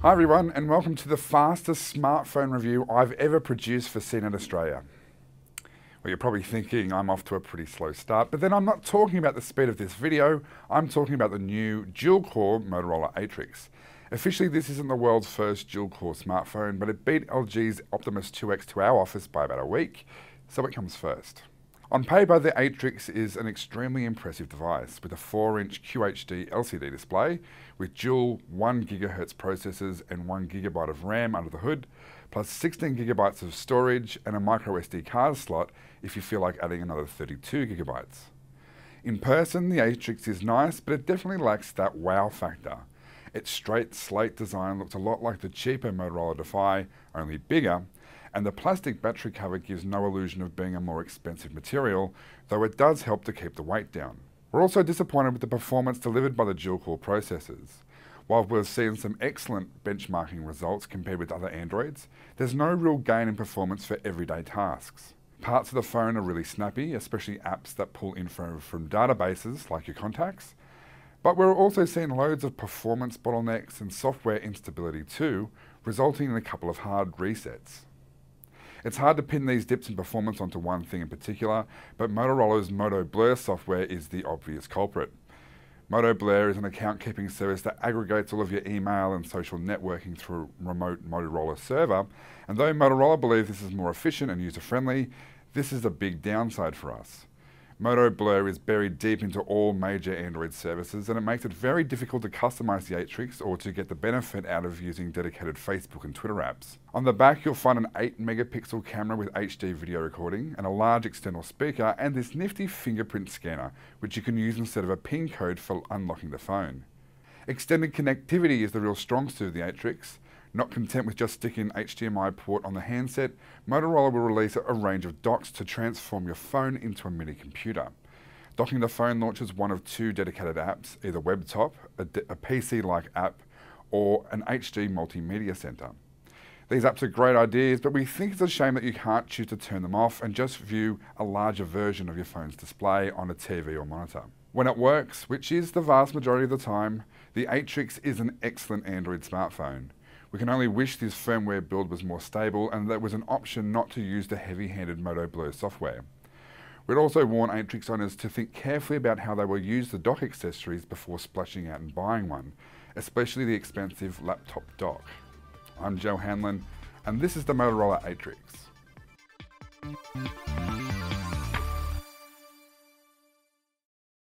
Hi everyone, and welcome to the fastest smartphone review I've ever produced for CNET Australia. Well, you're probably thinking I'm off to a pretty slow start, but then I'm not talking about the speed of this video, I'm talking about the new dual-core Motorola Atrix. Officially, this isn't the world's first dual-core smartphone, but it beat LG's Optimus 2X to our office by about a week, so it comes first. On paper, the Atrix is an extremely impressive device with a 4-inch QHD LCD display with dual 1 GHz processors and 1 GB of RAM under the hood, plus 16 GB of storage and a microSD card slot if you feel like adding another 32 GB. In person, the Atrix is nice, but it definitely lacks that wow factor. Its straight slate design looks a lot like the cheaper Motorola Defy, only bigger, and the plastic battery cover gives no illusion of being a more expensive material, though it does help to keep the weight down. We're also disappointed with the performance delivered by the dual-core processors. While we've seen some excellent benchmarking results compared with other Androids, there's no real gain in performance for everyday tasks. Parts of the phone are really snappy, especially apps that pull info from databases like your contacts, but we're also seeing loads of performance bottlenecks and software instability too, resulting in a couple of hard resets. It's hard to pin these dips in performance onto one thing in particular, but Motorola's Moto Blur software is the obvious culprit. Moto Blur is an account-keeping service that aggregates all of your email and social networking through a remote Motorola server, and though Motorola believes this is more efficient and user-friendly, this is a big downside for us. Moto Blur is buried deep into all major Android services, and it makes it very difficult to customize the Atrix or to get the benefit out of using dedicated Facebook and Twitter apps. On the back, you'll find an 8-megapixel camera with HD video recording and a large external speaker and this nifty fingerprint scanner, which you can use instead of a PIN code for unlocking the phone. Extended connectivity is the real strong suit of the Atrix. Not content with just sticking an HDMI port on the handset, Motorola will release a range of docks to transform your phone into a mini computer. Docking the phone launches one of two dedicated apps, either WebTop, a PC-like app, or an HD multimedia center. These apps are great ideas, but we think it's a shame that you can't choose to turn them off and just view a larger version of your phone's display on a TV or monitor. When it works, which is the vast majority of the time, the Atrix is an excellent Android smartphone. We can only wish this firmware build was more stable and there was an option not to use the heavy-handed Moto Blur software. We'd also warn Atrix owners to think carefully about how they will use the dock accessories before splashing out and buying one, especially the expensive laptop dock. I'm Joe Hanlon, and this is the Motorola Atrix.